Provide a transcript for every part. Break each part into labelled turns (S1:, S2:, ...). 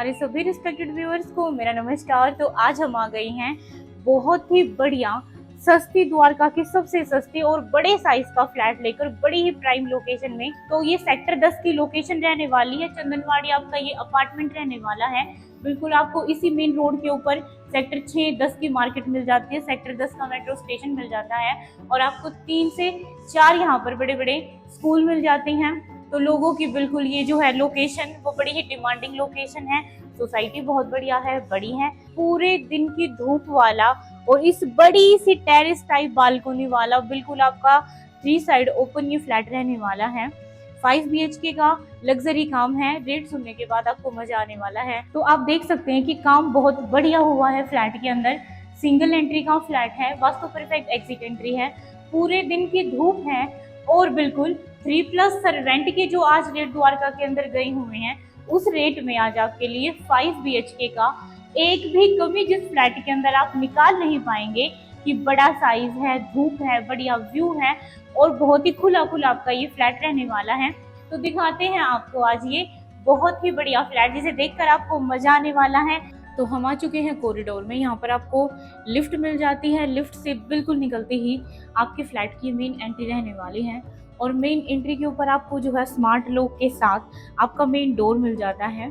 S1: हमारे सभी respected viewers को मेरा नमस्कार। तो आज हम आ गए हैं बहुत ही बढ़िया सस्ती द्वारका की सबसे सस्ती और बड़े साइज का फ्लैट लेकर बड़ी ही प्राइम लोकेशन में। तो ये सेक्टर 10 की लोकेशन रहने वाली है। चंदनवाड़ी आपका ये अपार्टमेंट रहने वाला है। बिल्कुल आपको इसी मेन रोड के ऊपर सेक्टर 6-10 की मार्केट मिल जाती है, सेक्टर 10 का मेट्रो स्टेशन मिल जाता है और आपको 3 से 4 यहाँ पर बड़े बड़े स्कूल मिल जाते हैं। तो लोगों की बिल्कुल ये जो है लोकेशन वो बड़ी ही डिमांडिंग लोकेशन है। सोसाइटी बहुत बढ़िया है, बड़ी है, पूरे दिन की धूप वाला और इस बड़ी सी टेरेस टाइप बालकोनी वाला बिल्कुल आपका 3 साइड ओपन ये फ्लैट रहने वाला है। 5 BHK का लग्जरी काम है। रेट सुनने के बाद आपको मजा आने वाला है। तो आप देख सकते हैं कि काम बहुत बढ़िया हुआ है फ्लैट के अंदर। सिंगल एंट्री का फ्लैट है, वास्तु परफेक्ट एग्जिट एंट्री है, पूरे दिन की धूप है और बिल्कुल 3+ रेंट के जो आज रेट द्वारका के अंदर गए हुए हैं उस रेट में आज आपके लिए 5 BHK का एक भी कमी जिस फ्लैट के अंदर आप निकाल नहीं पाएंगे कि बड़ा साइज है, धूप है, बढ़िया व्यू है और बहुत ही खुला खुला आपका ये फ्लैट रहने वाला है। तो दिखाते हैं आपको आज ये बहुत ही बढ़िया फ्लैट जिसे देखकर आपको मजा आने वाला है। तो हम आ चुके हैं कॉरिडोर में। यहाँ पर आपको लिफ्ट मिल जाती है। लिफ्ट से बिल्कुल निकलते ही आपके फ्लैट की मेन एंट्री रहने वाली है और मेन एंट्री के ऊपर आपको जो है स्मार्ट लॉक के साथ आपका मेन डोर मिल जाता है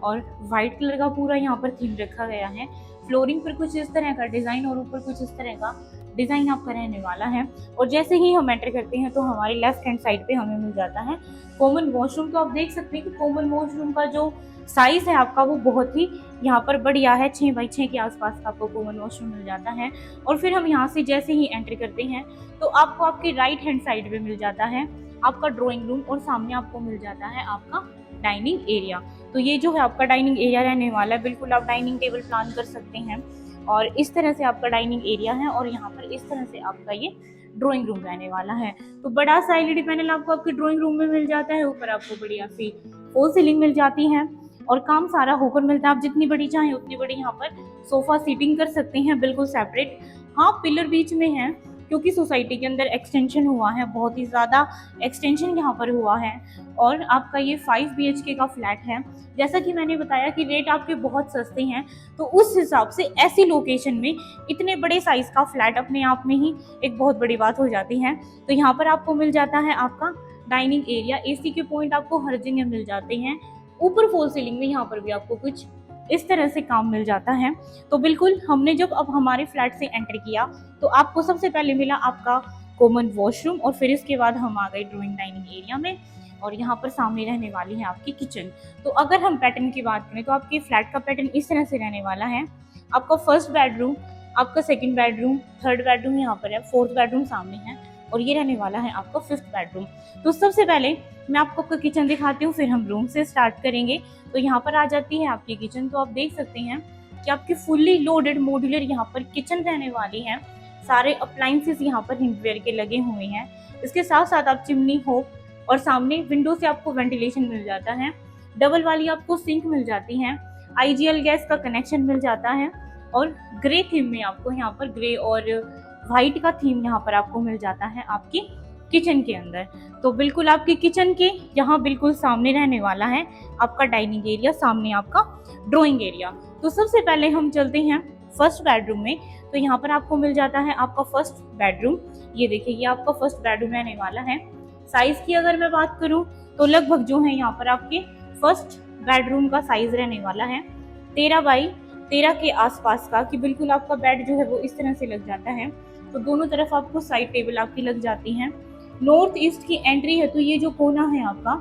S1: और वाइट कलर का पूरा यहाँ पर थीम रखा गया है। फ्लोरिंग पर कुछ इस तरह का डिजाइन और ऊपर कुछ इस तरह का डिजाइन आपका रहने वाला है। और जैसे ही हम एंटर करते हैं तो हमारे लेफ्ट हैंड साइड पे हमें मिल जाता है कॉमन वॉशरूम। तो आप देख सकते हैं कि कॉमन वॉशरूम का जो साइज है आपका वो बहुत ही यहाँ पर बढ़िया है। 6x6 के आसपास का आपको कॉमन वॉशरूम मिल जाता है। और फिर हम यहाँ से जैसे ही एंटर करते हैं तो आपको आपके राइट हैंड साइड पे मिल जाता है आपका ड्राइंग रूम और सामने आपको मिल जाता है आपका डाइनिंग एरिया। तो ये जो है आपका डाइनिंग एरिया रहने वाला है। बिल्कुल आप डाइनिंग टेबल प्लान कर सकते हैं और इस तरह से आपका डाइनिंग एरिया है और यहाँ पर इस तरह से आपका ये ड्राइंग रूम रहने वाला है। तो बड़ा सा एलईडी पैनल आपको आपके ड्राइंग रूम में मिल जाता है। ऊपर आपको बढ़िया सी फॉल सीलिंग मिल जाती है और काम सारा होकर मिलता है। आप जितनी बड़ी चाहें उतनी बड़ी यहाँ पर सोफा सीटिंग कर सकते हैं बिल्कुल सेपरेट। हाँ, पिलर बीच में है क्योंकि सोसाइटी के अंदर एक्सटेंशन हुआ है, बहुत ही ज़्यादा एक्सटेंशन यहाँ पर हुआ है और आपका ये 5 BHK का फ्लैट है। जैसा कि मैंने बताया कि रेट आपके बहुत सस्ते हैं तो उस हिसाब से ऐसी लोकेशन में इतने बड़े साइज का फ्लैट अपने आप में ही एक बहुत बड़ी बात हो जाती है। तो यहाँ पर आपको मिल जाता है आपका डाइनिंग एरिया। AC के पॉइंट आपको हर जगह मिल जाते हैं। ऊपर फॉल सीलिंग में यहाँ पर भी आपको कुछ इस तरह से काम मिल जाता है। तो बिल्कुल हमने जब अब हमारे फ्लैट से एंटर किया तो आपको सबसे पहले मिला आपका कॉमन वॉशरूम और फिर इसके बाद हम आ गए ड्राइंग डाइनिंग एरिया में और यहाँ पर सामने रहने वाली है आपकी किचन। तो अगर हम पैटर्न की बात करें तो आपके फ्लैट का पैटर्न इस तरह से रहने वाला है। आपका फर्स्ट बेडरूम, आपका सेकेंड बेडरूम, थर्ड बेडरूम यहाँ पर है, फोर्थ बेडरूम सामने है और ये रहने वाला है आपका फिफ्थ बेडरूम। तो सबसे पहले मैं आपको आपका किचन दिखाती हूँ, फिर हम रूम से स्टार्ट करेंगे। तो यहाँ पर आ जाती है आपकी किचन। तो आप देख सकते हैं कि आपकी फुल्ली लोडेड मॉड्यूलर यहाँ पर किचन रहने वाली है। सारे अप्लायंसेस यहाँ पर हिंटवेयर के लगे हुए हैं। इसके साथ साथ आप चिमनी हो और सामने विंडो से आपको वेंटिलेशन मिल जाता है। डबल वाली आपको सिंक मिल जाती है। IGL गैस का कनेक्शन मिल जाता है और ग्रे थीम में आपको यहाँ पर ग्रे और व्हाइट का थीम यहाँ पर आपको मिल जाता है आपकी किचन के अंदर। तो बिल्कुल आपकी किचन के यहाँ बिल्कुल सामने रहने वाला है आपका डाइनिंग एरिया, सामने आपका ड्राइंग एरिया। तो सबसे पहले हम चलते हैं फर्स्ट बेडरूम में। तो यहाँ पर आपको मिल जाता है आपका फर्स्ट बेडरूम। ये देखिए ये आपका फर्स्ट बेडरूम रहने वाला है। साइज की अगर मैं बात करूँ तो लगभग जो है यहाँ पर आपके फर्स्ट बेडरूम का साइज रहने वाला है 13x13 के आसपास का, कि बिल्कुल आपका बेड जो है वो इस तरह से लग जाता है। तो दोनों तरफ आपको साइड टेबल आपकी लग जाती हैं। नॉर्थ ईस्ट की एंट्री है तो ये जो कोना है आपका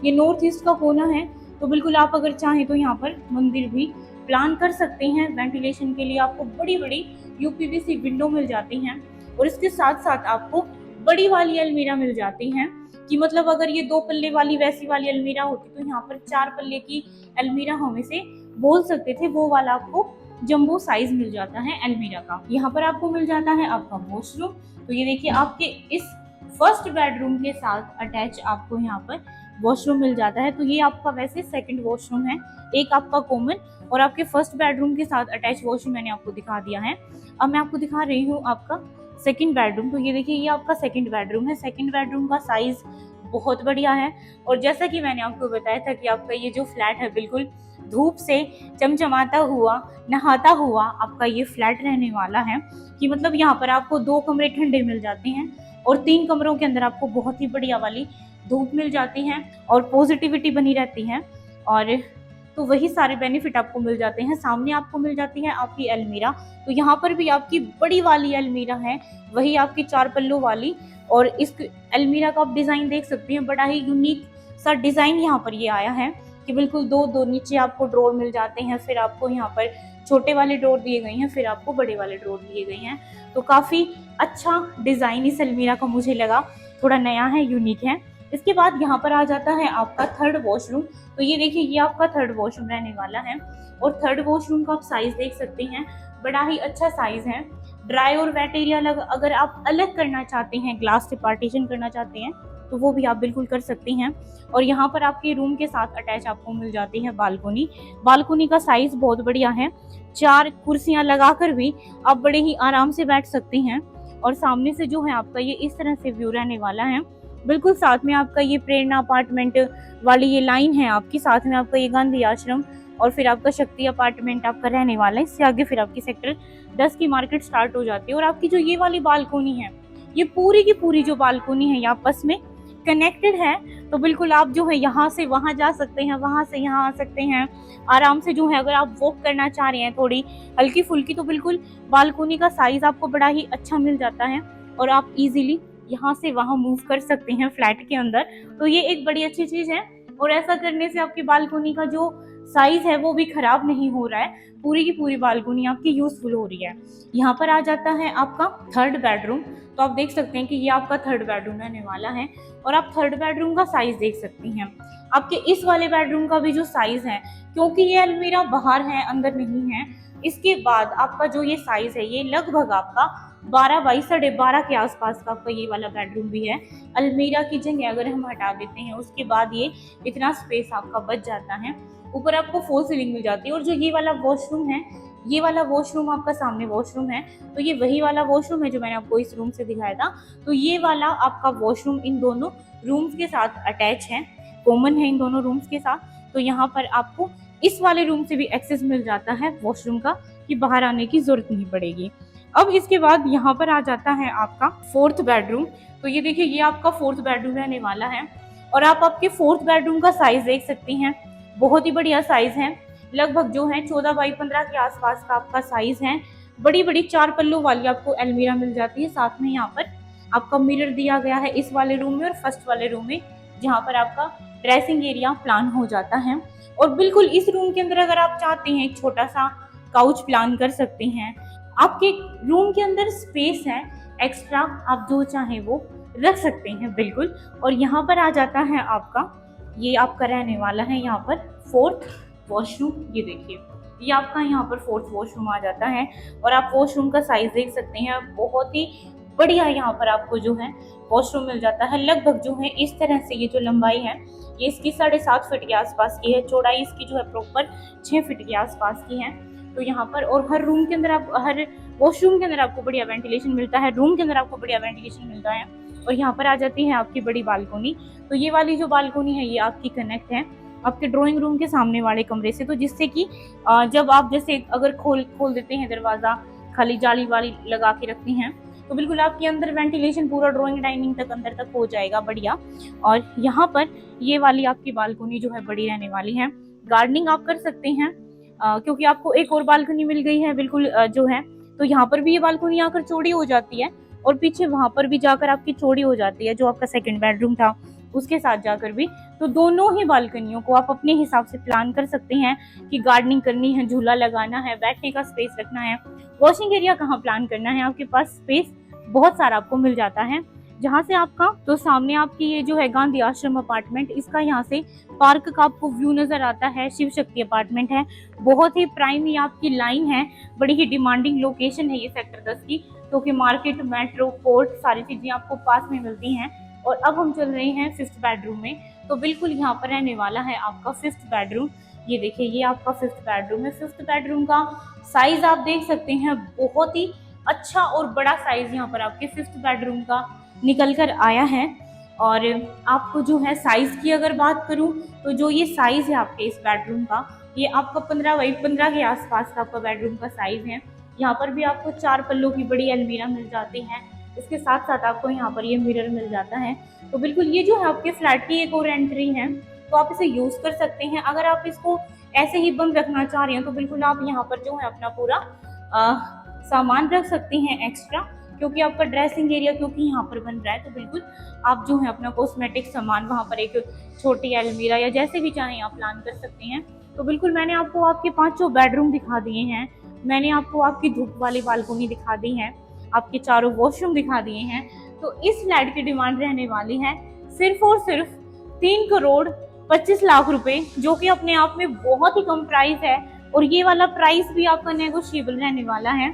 S1: ये नॉर्थ ईस्ट का कोना है। तो बिल्कुल आप अगर चाहें तो यहाँ पर मंदिर भी प्लान कर सकते हैं। वेंटिलेशन के लिए आपको बड़ी बड़ी UPVC विंडो मिल जाती हैं और इसके साथ साथ आपको बड़ी वाली अलमीरा मिल जाती हैं कि मतलब अगर ये 2 पल्ले वाली वैसी वाली अलमीरा होती तो यहाँ पर 4 पल्ले की अलमीरा हम इसे बोल सकते थे, वो वाला आपको जंबो साइज मिल जाता है अलमीरा का। यहाँ पर आपको मिल जाता है आपका वॉशरूम। तो ये देखिए आपके इस फर्स्ट बेडरूम के साथ अटैच आपको यहाँ पर वॉशरूम मिल जाता है। तो ये आपका वैसे सेकंड वॉशरूम है, एक आपका कॉमन और आपके फर्स्ट बेडरूम के साथ अटैच वॉशरूम मैंने आपको दिखा दिया है। अब मैं आपको दिखा रही हूँ आपका सेकंड बेडरूम। तो ये देखिए ये आपका सेकंड बेडरूम है। सेकंड बेडरूम का साइज बहुत बढ़िया है। और जैसा कि मैंने आपको बताया था कि आपका ये जो फ्लैट है बिल्कुल धूप से चमचमाता हुआ, नहाता हुआ आपका ये फ्लैट रहने वाला है। कि मतलब यहाँ पर आपको 2 कमरे ठंडे मिल जाते हैं और 3 कमरों के अंदर आपको बहुत ही बढ़िया वाली धूप मिल जाती है और पॉजिटिविटी बनी रहती है। और तो वही सारे बेनिफिट आपको मिल जाते हैं। सामने आपको मिल जाती है आपकी अलमीरा, तो यहाँ पर भी आपकी बड़ी वाली अलमीरा है, वही आपकी 4 पल्लों वाली। और इस अलमीरा का आप डिजाइन देख सकते हैं, बड़ा ही यूनिक सा डिजाइन यहाँ पर ये आया है कि बिल्कुल दो नीचे आपको ड्रॉर मिल जाते हैं, फिर आपको यहाँ पर छोटे वाले ड्रॉर दिए गए हैं, फिर आपको बड़े वाले ड्रॉर दिए गए हैं। तो काफी अच्छा डिजाइन इस अलमीरा का मुझे लगा, थोड़ा नया है, यूनिक है। इसके बाद यहाँ पर आ जाता है आपका थर्ड वॉशरूम। तो ये देखिए ये आपका थर्ड वॉशरूम रहने वाला है और थर्ड वॉशरूम का आप साइज देख सकते हैं, बड़ा ही अच्छा साइज है। ड्राई और वेट एरिया अगर आप अलग करना चाहते हैं, ग्लास से पार्टीशन करना चाहते हैं, तो वो भी आप बिल्कुल कर सकते हैं। और यहाँ पर आपके रूम के साथ अटैच आपको मिल जाती है बालकोनी। बालकोनी का साइज बहुत बढ़िया है, 4 कुर्सियां लगाकर भी आप बड़े ही आराम से बैठ सकते हैं। और सामने से जो है आपका ये इस तरह से व्यू रहने वाला है। बिल्कुल साथ में आपका ये प्रेरणा अपार्टमेंट वाली ये लाइन है आपकी, साथ में आपका ये गांधी आश्रम और फिर आपका शक्ति अपार्टमेंट आपका रहने वाला है। इससे आगे फिर आपकी सेक्टर 10 की मार्केट स्टार्ट हो जाती है। और आपकी जो ये वाली बालकोनी है, ये पूरी की पूरी जो बालकोनी है ये आपस में कनेक्टेड है। तो बिल्कुल आप जो है यहाँ से वहाँ जा सकते हैं, वहाँ से यहाँ आ सकते हैं आराम से। जो है अगर आप वॉक करना चाह रहे हैं थोड़ी हल्की फुल्की, तो बिल्कुल बालकोनी का साइज आपको बड़ा ही अच्छा मिल जाता है और आप इजीली यहाँ से वहाँ मूव कर सकते हैं फ्लैट के अंदर। तो ये एक बड़ी अच्छी चीज है और ऐसा करने से आपकी बालकोनी का जो साइज है वो भी खराब नहीं हो रहा है, पूरी की पूरी बालकोनी आपकी यूजफुल हो रही है। यहाँ पर आ जाता है आपका थर्ड बेडरूम। तो आप देख सकते हैं कि ये आपका थर्ड बेडरूम रहने वाला है और आप थर्ड बेडरूम का साइज देख सकती हैं। आपके इस वाले बेडरूम का भी जो साइज है, क्योंकि ये अलमीरा बाहर है अंदर नहीं है, इसके बाद आपका जो ये साइज है ये लगभग आपका 12 बाई 12.5 के आसपास का आपका ये वाला बेडरूम भी है। अलमीरा की जगह अगर हम हटा देते हैं उसके बाद ये इतना स्पेस आपका बच जाता है। ऊपर आपको फॉल सीलिंग मिल जाती है। और जो ये वाला वॉशरूम है, ये वाला वॉशरूम आपका सामने वॉशरूम है, तो ये वही वाला वॉशरूम है जो मैंने आपको इस रूम से दिखाया था। तो ये वाला आपका वॉशरूम इन दोनों रूम्स के साथ अटैच है, कॉमन है इन दोनों रूम्स के साथ। तो यहाँ पर आपको इस वाले रूम से भी एक्सेस मिल जाता है वॉशरूम का, कि बाहर आने की जरूरत नहीं पड़ेगी। अब इसके बाद यहाँ पर आ जाता है आपका फोर्थ बेडरूम। तो ये देखिए ये आपका फोर्थ बेडरूम रहने वाला है और आप आपके फोर्थ बेडरूम का साइज देख सकती हैं, बहुत ही बढ़िया साइज है। लगभग जो है 14 बाई 15 के आसपास का आपका साइज है। बड़ी बड़ी 4 पल्लों वाली आपको अलमीरा मिल जाती है। साथ में यहाँ पर आपका मिरर दिया गया है इस वाले रूम में और फर्स्ट वाले रूम में, जहाँ पर आपका ड्रेसिंग एरिया प्लान हो जाता है। और बिल्कुल इस रूम के अंदर अगर आप चाहते हैं एक छोटा सा काउच प्लान कर सकते हैं। आपके रूम के अंदर स्पेस है एक्स्ट्रा, आप जो चाहें वो रख सकते हैं बिल्कुल। और यहाँ पर आ जाता है आपका, ये आपका रहने वाला है यहाँ पर फोर्थ वॉशरूम। ये देखिए ये आपका यहाँ पर फोर्थ वॉशरूम आ जाता है और आप वॉशरूम का साइज देख सकते हैं, बहुत ही बढ़िया यहाँ पर आपको जो है वॉशरूम मिल जाता है। लगभग जो है इस तरह से ये जो लंबाई है ये इसकी 7.5 फीट के आसपास की है, चौड़ाई इसकी जो है प्रॉपर 6 फीट के आसपास की है। तो यहाँ पर और हर रूम के अंदर आप हर वॉशरूम के अंदर आपको बढ़िया वेंटिलेशन मिलता है, रूम के अंदर आपको बढ़िया वेंटिलेशन मिलता है। और यहाँ पर आ जाती है आपकी बड़ी बालकोनी। तो ये वाली जो बालकोनी है ये आपकी कनेक्ट है आपके ड्राइंग रूम के सामने वाले कमरे से। तो जिससे कि जब आप जैसे अगर खोल देते हैं दरवाजा, खाली जाली वाली लगा के रखती हैं, तो बिल्कुल आपके अंदर वेंटिलेशन पूरा ड्राइंग डाइनिंग तक अंदर तक हो जाएगा बढ़िया। और यहाँ पर ये वाली आपकी बालकोनी जो है बड़ी रहने वाली है। गार्डनिंग आप कर सकते हैं क्योंकि आपको एक और बालकनी मिल गई है बिल्कुल जो है। तो यहाँ पर भी ये बालकनी आकर चौड़ी हो जाती है और पीछे वहां पर भी जाकर आपकी चौड़ी हो जाती है, जो आपका सेकंड बेडरूम था उसके साथ जाकर भी। तो दोनों ही बालकनियों को आप अपने हिसाब से प्लान कर सकते हैं कि गार्डनिंग करनी है, झूला लगाना है, बैठने का स्पेस रखना है, वॉशिंग एरिया कहाँ प्लान करना है, आपके पास स्पेस बहुत सारा आपको मिल जाता है। जहाँ से आपका तो सामने आपकी ये जो है गांधी आश्रम अपार्टमेंट, इसका यहाँ से पार्क का आपको व्यू नजर आता है। शिव शक्ति अपार्टमेंट है, बहुत ही प्राइम ये आपकी लाइन है, बड़ी ही डिमांडिंग लोकेशन है ये सेक्टर 10 की, क्योंकि मार्केट, मेट्रो, पोर्ट सारी चीजें आपको पास में मिलती हैं। और अब हम चल रहे हैं फिफ्थ बेडरूम में। तो बिल्कुल यहाँ पर रहने वाला है आपका फिफ्थ बेडरूम। ये देखिए ये आपका फिफ्थ बेडरूम है। फिफ्थ बेडरूम का साइज आप देख सकते हैं, बहुत ही अच्छा और बड़ा साइज यहाँ पर आपके फिफ्थ बेडरूम का निकल कर आया है। और आपको जो है साइज़ की अगर बात करूँ तो जो ये साइज़ है आपके इस बेडरूम का, ये आपका 15 के आसपास का आपका बेडरूम का साइज़ है। यहाँ पर भी आपको 4 पल्लों की बड़ी अलमीरा मिल जाती है। इसके साथ साथ आपको यहाँ पर ये मिरर मिल जाता है। तो बिल्कुल ये जो है आपके फ्लैट की एक और एंट्री है, तो आप इसे यूज़ कर सकते हैं। अगर आप इसको ऐसे ही बंद रखना चाह रहे हैं तो बिल्कुल आप यहाँ पर जो है अपना पूरा सामान रख सकते हैं एक्स्ट्रा, क्योंकि आपका ड्रेसिंग एरिया क्योंकि यहाँ पर बन रहा है, तो बिल्कुल आप जो है अपना कॉस्मेटिक सामान वहाँ पर एक छोटी अलमीरा या जैसे भी चाहें आप प्लान कर सकते हैं। तो बिल्कुल मैंने आपको आपके पांचों बेडरूम दिखा दिए हैं, मैंने आपको आपकी धूप वाली बालकनी दिखा दी है, आपके चारों वॉशरूम दिखा दिए हैं। तो इस फ्लैट की डिमांड रहने वाली है सिर्फ और सिर्फ 3,25,00,000 रुपए, जो कि अपने आप में बहुत ही कम प्राइस है। और ये वाला प्राइस भी आपका नेगोशिएबल रहने वाला है,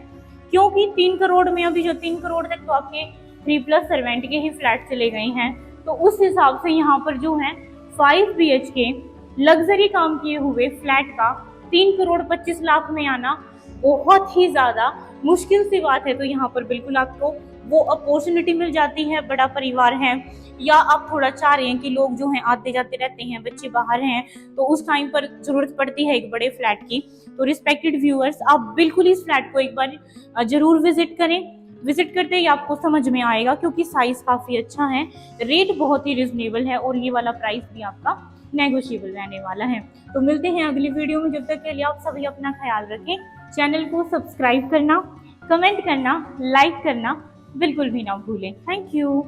S1: क्योंकि 3 करोड़ में अभी जो 3 करोड़ तक तो आपके 3+ सर्वेंट के ही फ्लैट चले गए हैं। तो उस हिसाब से यहाँ पर जो है 5 BHK लग्जरी काम किए हुए फ्लैट का 3,25,00,000 में आना बहुत ही ज्यादा मुश्किल सी बात है। तो यहाँ पर बिल्कुल आपको वो अपॉर्चुनिटी मिल जाती है। बड़ा परिवार है या आप थोड़ा चाह रहे हैं कि लोग जो हैं आते जाते रहते हैं, बच्चे बाहर हैं, तो उस टाइम पर जरूरत पड़ती है एक बड़े फ्लैट की। तो रिस्पेक्टेड व्यूअर्स, आप बिल्कुल इस फ्लैट को एक बार जरूर विजिट करें। विजिट करते ही आपको समझ में आएगा, क्योंकि साइज काफी अच्छा है, रेट बहुत ही रिजनेबल है और ये वाला प्राइस भी आपका नेगोशिएबल रहने वाला है। तो मिलते हैं अगली वीडियो में, जब तक के लिए आप सभी अपना ख्याल रखें। चैनल को सब्सक्राइब करना, कमेंट करना, लाइक करना बिल्कुल भी ना भूलें। Thank you.